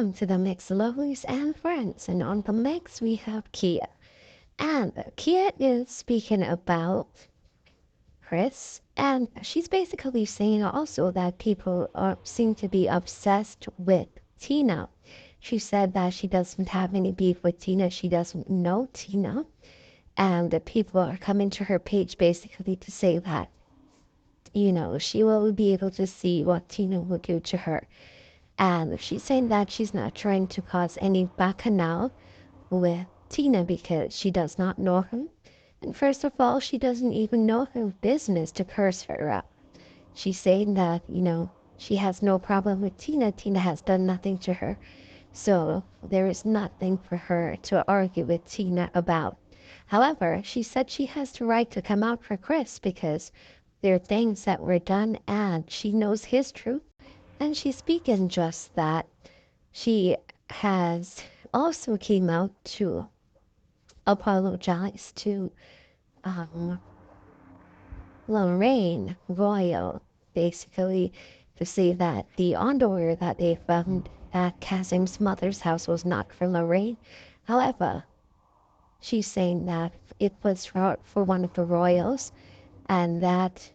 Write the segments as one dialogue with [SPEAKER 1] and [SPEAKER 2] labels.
[SPEAKER 1] welcome to the Mix Lovelies and Friends. And on the mix, we have Kia. And Kia is speaking about Kris, and she's basically saying also that people seem to be obsessed with Tina. She said that she doesn't have any beef with Tina. She doesn't know Tina. And the people are coming to her page basically to say that, she will be able to see what Tina will do to her. And she's saying that she's not trying to cause any bacchanal with Tina because she does not know him. And first of all, she doesn't even know her business to curse her out. She's saying that, she has no problem with Tina. Tina has done nothing to her. So there is nothing for her to argue with Tina about. However, she said she has the right to come out for Kris because there are things that were done and she knows his truth. And she's speaking just that. She has also came out to apologize to Lorraine Royal, basically to say that the underwear that they found at Kazim's mother's house was not for Lorraine. However, she's saying that it was for one of the royals and that,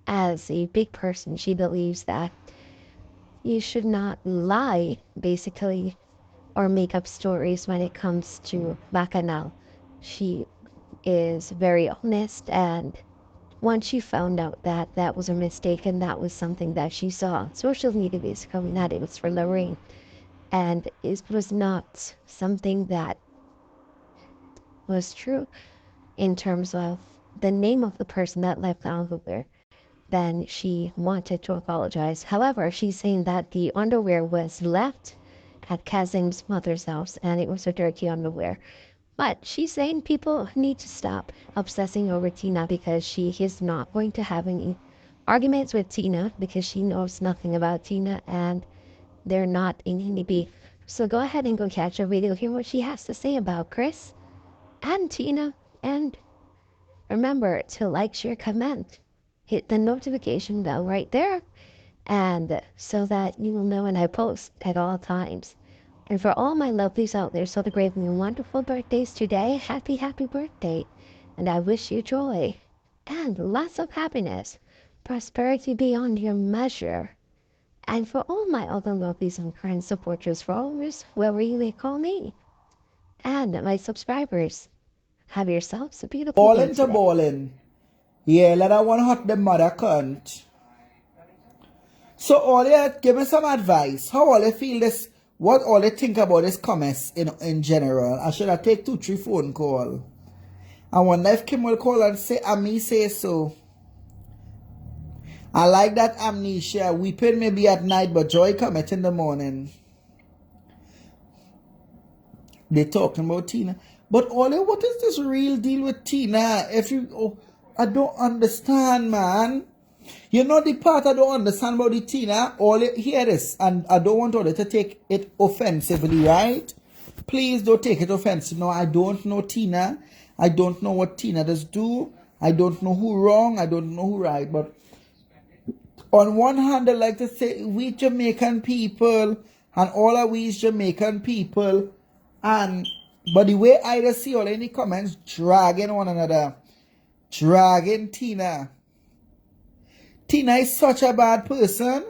[SPEAKER 1] as a big person, she believes that you should not lie, basically, or make up stories when it comes to Bacchanal. She is very honest, and once she found out that that was a mistake and that was something that she saw on social media, basically, that it was for Lorraine, and it was not something that was true in terms of the name of the person that left the underwear, then she wanted to apologize. However, she's saying that the underwear was left at Kazim's mother's house and it was a dirty underwear. But she's saying people need to stop obsessing over Tina because she is not going to have any arguments with Tina because she knows nothing about Tina and they're not in any beef. So go ahead and go catch her video, hear what she has to say about Kris and Tina. And remember to like, share, comment. Hit the notification bell right there, and so that you will know when I post at all times. And for all my lovelies out there celebrating wonderful birthdays today, happy birthday. And I wish you joy and lots of happiness, prosperity beyond your measure. And for all my other lovelies and friends, supporters, followers, whoever you may call me, and my subscribers, have yourselves a beautiful day
[SPEAKER 2] Ballin' to
[SPEAKER 1] today.
[SPEAKER 2] ballin'. Yeah, let that one hot the mother cunt. So all you give me some advice. How all you feel this? What all you think about this comments in general? I should have take 2-3 phone call. I wonder if Kim will call and say, me say so. I like that amnesia. Weeping maybe at night, but joy cometh in the morning. They talking about Tina. But Ole, what is this real deal with Tina? I don't understand, man. You know the part I don't understand about the Tina? Ole, hear this. And I don't want Ole to take it offensively, right? Please don't take it offensive. No, I don't know Tina. I don't know what Tina does do. I don't know who wrong. I don't know who right. But on one hand, I like to say we Jamaican people and all of we is Jamaican people. But the way I just see all any comments dragging one another, dragging Tina. Tina is such a bad person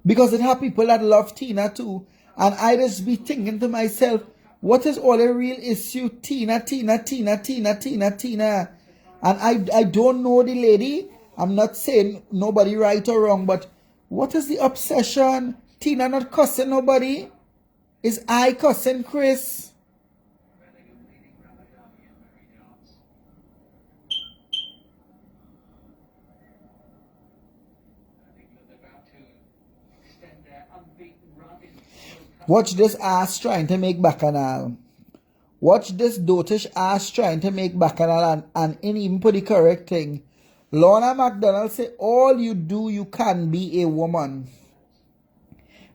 [SPEAKER 2] because it have people that love Tina too. And I just be thinking to myself, what is all the real issue? Tina. And I don't know the lady. I'm not saying nobody right or wrong, but what is the obsession? Tina not cussing nobody. Is I cussing Kris? Watch this ass trying to make bacchanal. Watch this dotish ass trying to make bacchanal and ain't even put the correct thing. Lorna McDonald say, all you do, you can be a woman.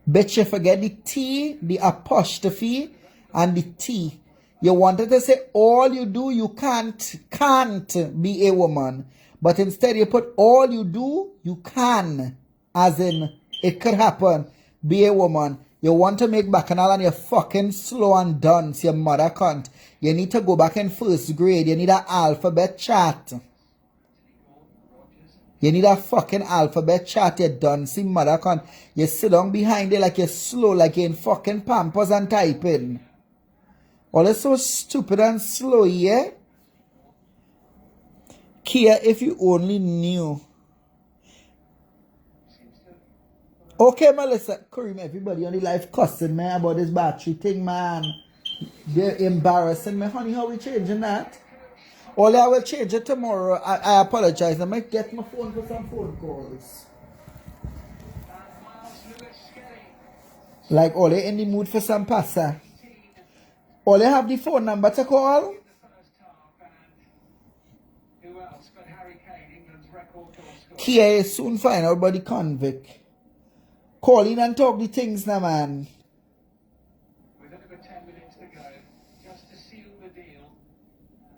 [SPEAKER 2] Bet you forget the T, the apostrophe, and the T. You wanted to say, all you do, you can't be a woman. But instead you put, all you do, you can. As in, it could happen. be a woman. You want to make bacchanal and you're fucking slow and dunce, your mother cunt. You need to go back in first grade. You need an alphabet chat. You need a fucking alphabet chat, you duncey mother cunt. You sit down behind it like you're slow, like you're in fucking Pampers and typing. All is so stupid and slow, yeah? Kia, if you only knew. Okay, Melissa, Kareem, everybody on the live cussing me about this battery thing, man. They're embarrassing me. Honey, how we changing that? Only I will change it tomorrow. I apologize. I might get my phone for some phone calls. Like, Ole in the mood for some pasta. Ole have the phone number to call? Kia soon find out about the convict. Call in and talk the things now, man.
[SPEAKER 3] With over 10 minutes to go, just to seal the deal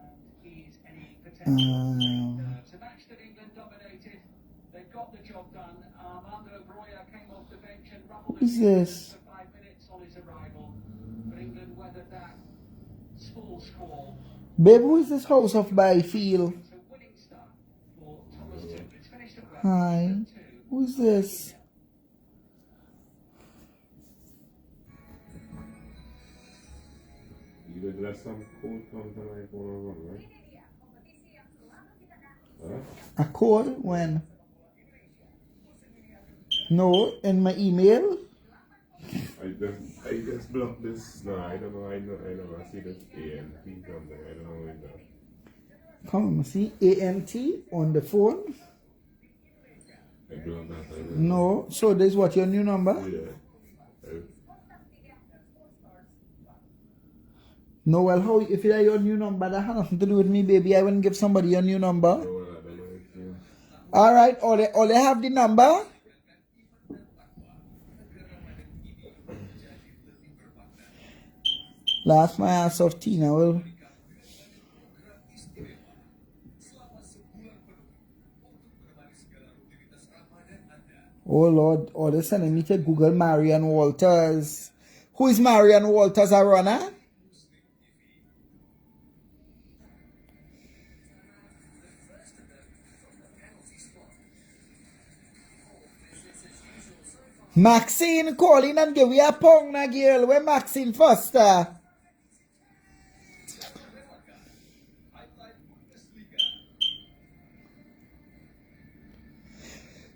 [SPEAKER 3] and ease any potential nerves. A match that England dominated. They got the job done. Armando Broya came off the bench and rumbled
[SPEAKER 2] Who's this?
[SPEAKER 3] for 5 minutes on his arrival. But England weathered that small squall.
[SPEAKER 2] Babe, who is this house of Byfield?
[SPEAKER 3] It's a winning start for Thomas Tuchel. It's finished at
[SPEAKER 2] Hi. Who is this?
[SPEAKER 4] You did let some code come tonight or right? Huh?
[SPEAKER 2] A code? When? No, in my email?
[SPEAKER 4] I just blocked this. No, I don't know. I never see this ANT from there. I don't know when that.
[SPEAKER 2] Come see ANT on the phone?
[SPEAKER 4] I blocked that.
[SPEAKER 2] No. So this is what your new number?
[SPEAKER 4] Yeah.
[SPEAKER 2] No, well, how if it is your new number, that has nothing to do with me, baby. I wouldn't give somebody your new number.
[SPEAKER 4] I don't know if you.
[SPEAKER 2] Alright, all they have the number? Last my ass of Tina will. Oh Lord, oh, they're sending me to Google Marian Walters. Who is Marian Walters, a runner? Maxine calling and give me a pong na girl. Where Maxine Foster?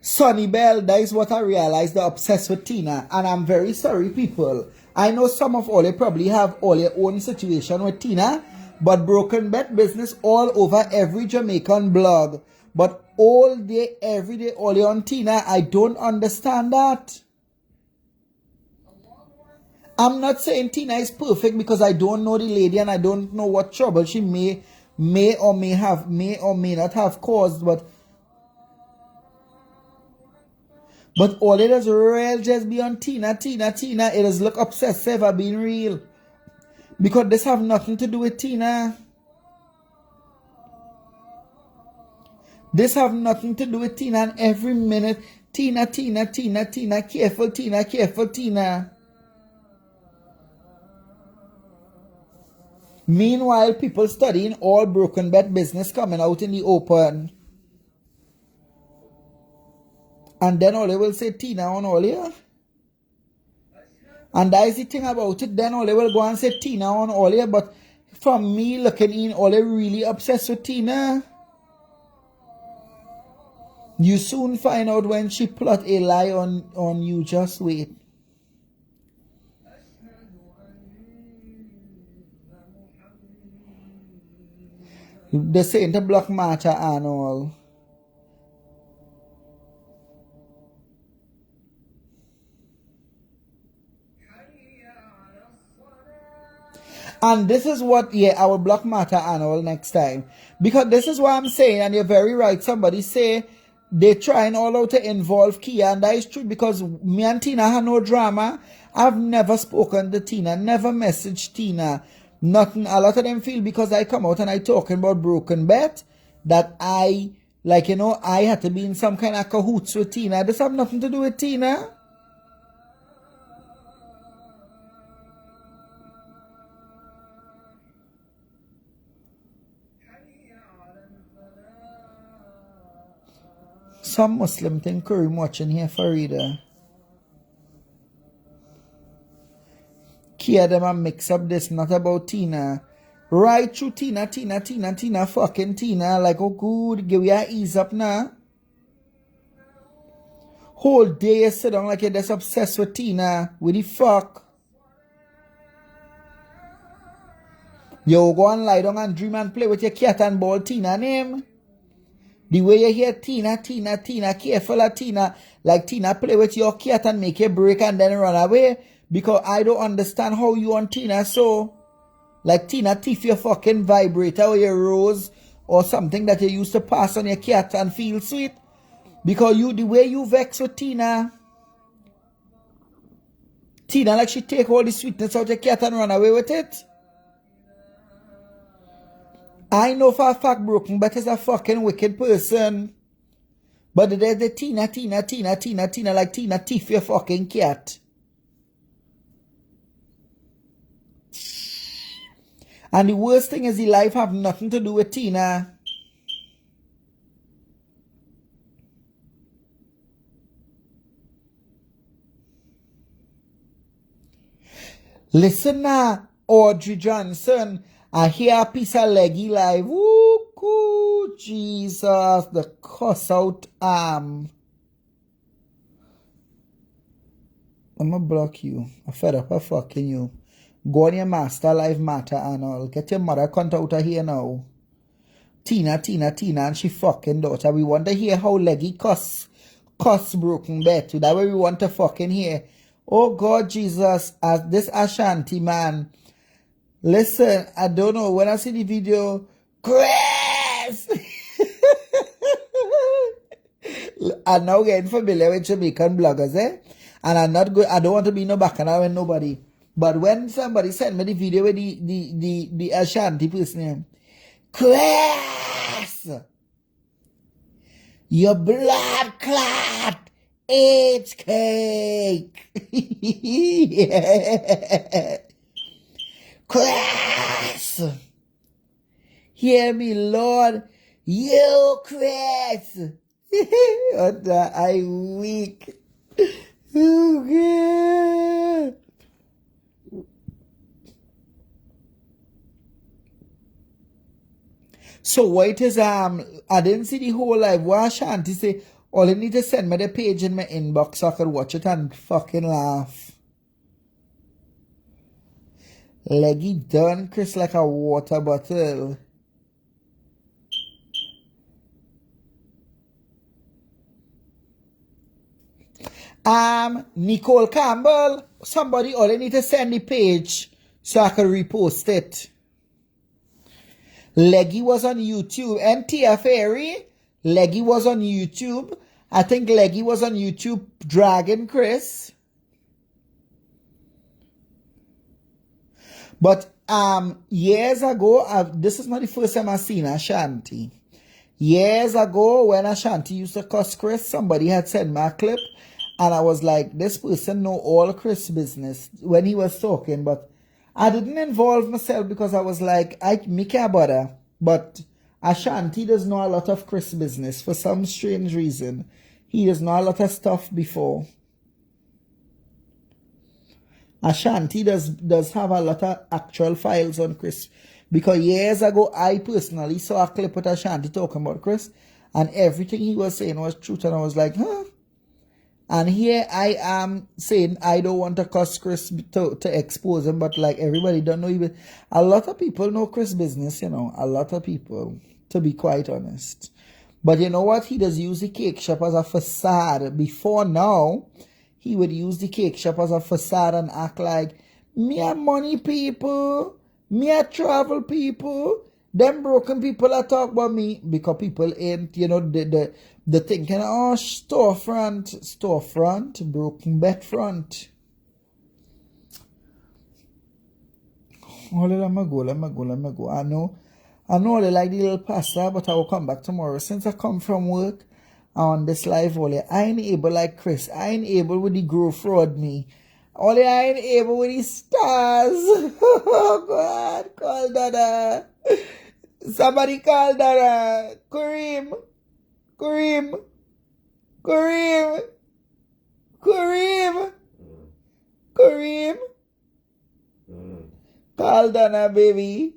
[SPEAKER 2] Sonny Bell, that is what I realized. They're obsessed with Tina. And I'm very sorry, people. I know some of all you probably have all your own situation with Tina. But broken bet business all over every Jamaican blog. But all day, every day, all you on Tina. I don't understand that. I'm not saying Tina is perfect because I don't know the lady and I don't know what trouble she may or may not have caused, but all it is real just be on Tina. It does look obsessive or being real. Because this have nothing to do with Tina. This have nothing to do with Tina, and every minute Tina, careful Tina. Meanwhile, people studying all broken bet business coming out in the open. And then all they will say Tina on all here. And that is the thing about it. Then all they will go and say Tina on all here. But from me looking in, all they really obsessed with Tina. You soon find out when she plot a lie on you. Just wait. They're saying to block Marcha and all. And this is what, I will block Martha and all next time. Because this is what I'm saying, and you're very right. Somebody say they're trying all out to involve Kia, and that is true because me and Tina have no drama. I've never spoken to Tina, never messaged Tina. Nothing. A lot of them feel because I come out and I talking about broken bet that I had to be in some kind of cahoots with Tina. This have nothing to do with Tina. Some Muslim thing Kareem watching here, Farida. Kia them and mix up this, not about Tina. Right through Tina, fucking Tina. Like, oh good, give you a ease up now. Whole day you sit down like you're just obsessed with Tina. With the fuck. You go and lie down and dream and play with your cat and ball Tina name. The way you hear Tina, careful of Tina. Like Tina play with your cat and make you break and then run away. Because I don't understand how you and Tina so. Like Tina thief your fucking vibrator or your rose or something that you used to pass on your cat and feel sweet. Because you, the way you vex with Tina. Tina like she take all the sweetness out your cat and run away with it. I know for a fact Broken but is a fucking wicked person. But there's the Tina like Tina thief your fucking cat. And the worst thing is the life have nothing to do with Tina. Listen now, Audrey Johnson. I hear a piece of leggy live. Woo, Jesus, the cuss out arm. I'ma block you. I'm fed up of fucking you. Go on your master live matter and all. Get your mother cunt out of here now. Tina and she fucking daughter. We want to hear how leggy cuss Broken bet. That way we want to fucking hear. Oh God Jesus, as this Ashanti man. Listen, I don't know. When I see the video, Kris! I'm now getting familiar with Jamaican bloggers, eh? And I don't want to be no bacchanal with nobody. But when somebody sent me the video with the Ashanti person name, Kris! Your blood clot! AIDS cake! Yeah. Kris! Hear me, Lord. You, Kris! I weak. Okay. So what it is, I didn't see the whole live. What Ashanti say, all you need to send me the page in my inbox so I can watch it and fucking laugh. Leggy done Kris like a water bottle. Nicole Campbell, somebody all you need to send the page so I can repost it. Leggy was on YouTube. And Tia Fairy, Leggy was on YouTube. I think Leggy was on YouTube dragging Kris. But years ago, this is not the first time I've seen Ashanti. Years ago, when Ashanti used to cuss Kris, somebody had sent me a clip. And I was like, this person know all Kris business when he was talking. But I didn't involve myself because I was like, me can't bother. But Ashanti does know a lot of Kris business for some strange reason. He does know a lot of stuff before. Ashanti does have a lot of actual files on Kris. Because years ago, I personally saw a clip with Ashanti talking about Kris. And everything he was saying was truth. And I was like, huh? And here I am saying I don't want to cuss Kris to expose him. But like everybody don't know even. A lot of people know Kris business, you know. A lot of people, to be quite honest. But you know what? He does use the cake shop as a facade. Before now, he would use the cake shop as a facade and act like, me a money people, me a travel people, them broken people that talk about me, because people ain't, you know, the thinking, oh, storefront, broken bed front. Oh, let me go. I know they like the little pasta, but I will come back tomorrow. Since I come from work, on this live only, I ain't able like Kris. I ain't able with the grow fraud me. Only I ain't able with the stars. Oh God, call Dada. Somebody call Dada. Kareem. Kareem! Kareem! Kareem! Call Donna, baby.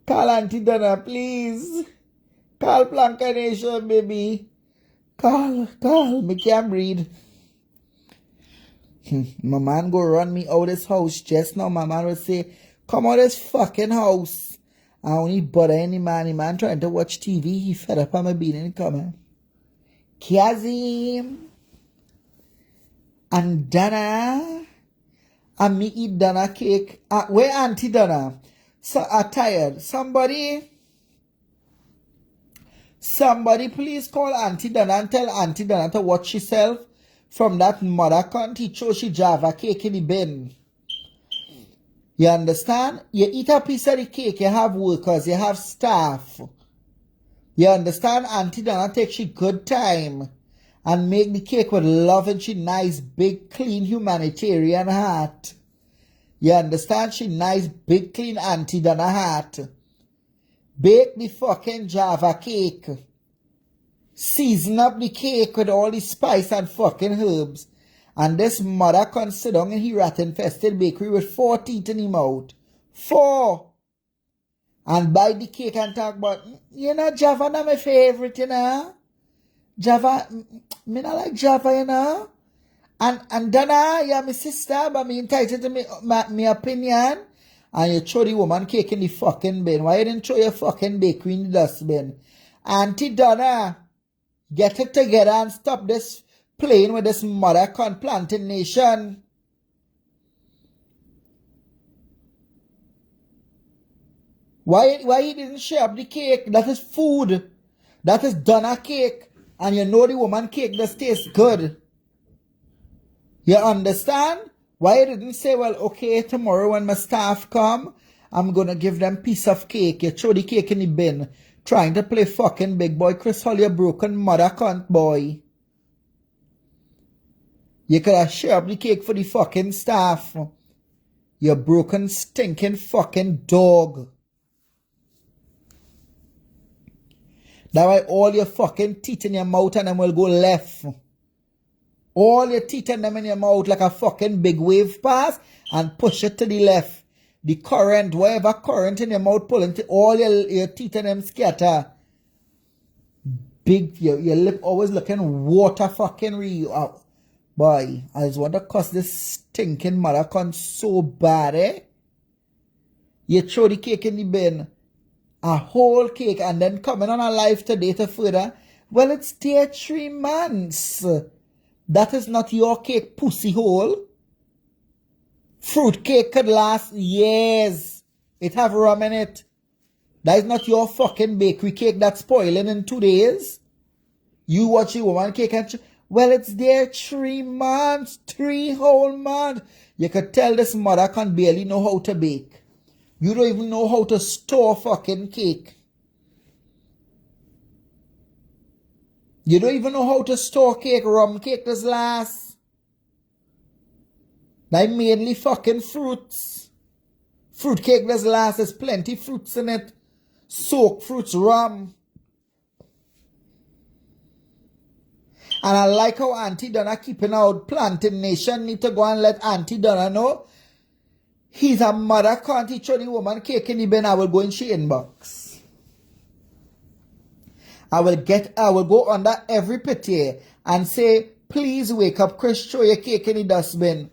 [SPEAKER 2] Call Auntie Donna, please. Call Blanca Nation, baby. Call. Me can't breathe. My man go run me out this house just now. My man will say, come out this fucking house. I only bother any man. The man trying to watch TV. He fed up on my being in coming. Kazim and Donna. And me eat Donna cake. Where Auntie Donna? So I'm tired. Somebody please call Auntie Donna and tell Auntie Donna to watch herself from that mother country show she Java cake in the bin. You understand? You eat a piece of the cake, you have workers, you have staff. You understand? Auntie Donna take she good time and make the cake with love and she nice, big, clean humanitarian heart. You understand? She nice, big, clean Auntie Donna heart. Bake the fucking Java cake. Season up the cake with all the spice and fucking herbs. And this mother can sit down in her rat-infested bakery with 4 teeth in her mouth. 4! And buy the cake and talk about, you know, Java not my favorite, you know. Java, me not like Java, you know. And Donna, you're my sister, but me entitled to me opinion. And you throw the woman cake in the fucking bin. Why you didn't throw your fucking bakery in the dustbin? Auntie Donna, get it together and stop this playing with this mother planting nation. Why you didn't share up the cake? That is food. That is Donna cake. And you know the woman cake just tastes good. You understand? Why you didn't say, well, okay, tomorrow when my staff come, I'm going to give them piece of cake. You throw the cake in the bin. Trying to play fucking big boy. Kris, all your broken mother cunt boy. You could have shared up the cake for the fucking staff. You broken, stinking fucking dog. That's why all your fucking teeth in your mouth and them will go left. All your teeth and them in your mouth like a fucking big wave pass and push it to the left. The current, whatever current in your mouth pulling all your teeth and them scatter. Big, your lip always looking water fucking real. Boy, I just want to cuss this stinking mother cunt so bad, eh? You throw the cake in the bin. A whole cake and then coming on a live today to further. Well, it's there 3 months. That is not your cake, pussy hole. Fruit cake could last years. It have rum in it. That is not your fucking bakery cake that's spoiling in 2 days. You watch the woman cake and well, it's there 3 months, 3 whole months. You could tell this mother can barely know how to bake. You don't even know how to store fucking cake. You don't even know how to store cake. Rum cake does last. Like mainly fucking fruits. Fruit cake does last. There's plenty fruits in it. Soaked fruits, rum. And I like how Auntie Donna keeping out planting nation. Need to go and let Auntie Donna know. He's a mother can't teach the woman cake in the bin. I will go in she inbox. I will go under every pity and say, please wake up, Kris, throw your cake in the dustbin.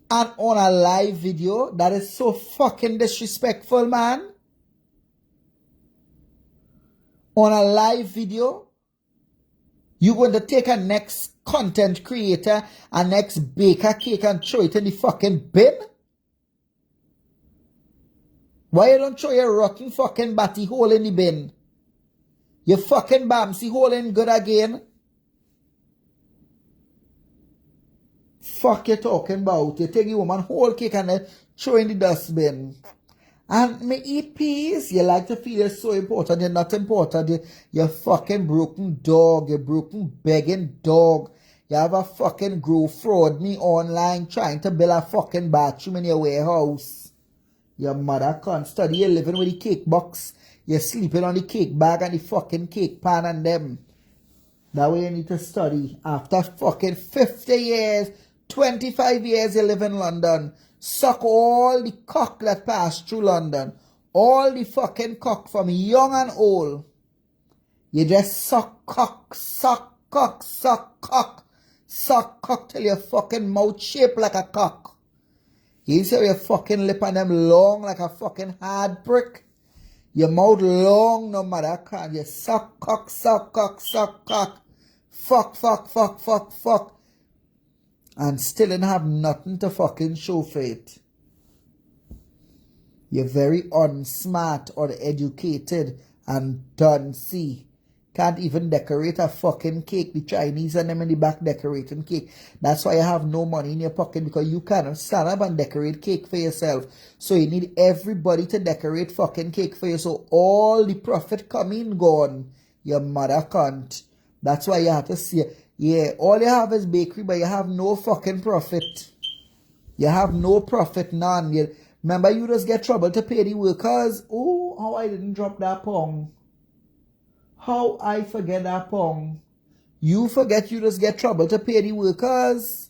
[SPEAKER 2] And on a live video, that is so fucking disrespectful, man. On a live video, you're going to take a next content creator, a next baker cake and throw it in the fucking bin? Why you don't throw your rotten fucking batty hole in the bin? Your fucking bamsy hole in good again? Fuck you talking about? You take your woman whole cake and then throw in the dustbin. And me eat peas. You like to feel you're so important. You're not important. You're fucking broken dog. You're broken begging dog. You have a fucking grow fraud me online trying to build a fucking bathroom in your warehouse. Your mother can't study. You're living with the cake box. You're sleeping on the cake bag and the fucking cake pan and them. That way you need to study. After fucking 50 years, 25 years you live in London. Suck all the cock that passed through London. All the fucking cock from young and old. You just suck cock, suck cock, suck cock. Suck cock till your fucking mouth shaped like a cock. You see your fucking lip and them long like a fucking hard brick. Your mouth long no matter can. You suck cock, suck cock, suck cock. Fuck, fuck, fuck, fuck, fuck. And still didn't have nothing to fucking show for it. You're very unsmart or educated and done see. Can't even decorate a fucking cake. The Chinese and them in the back decorating cake. That's why you have no money in your pocket, because you cannot stand up and decorate cake for yourself. So you need everybody to decorate fucking cake for you. So all the profit coming gone. Your mother can't. That's why you have to see. Yeah, all you have is bakery, but you have no fucking profit. You have no profit, none. Remember, you just get trouble to pay the workers. Oh, how I didn't drop that pong. How I forget that pong. You forget you just get trouble to pay the workers.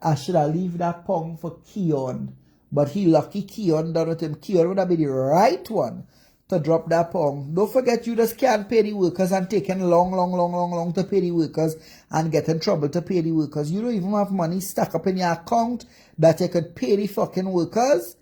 [SPEAKER 2] I should have leave that pong for Keon. But he lucky Keon done with him. Keon would have been the right one to drop that pong. Don't forget you just can't pay the workers and taking long to pay the workers and get in trouble to pay the workers. You don't even have money stuck up in your account that you could pay the fucking workers.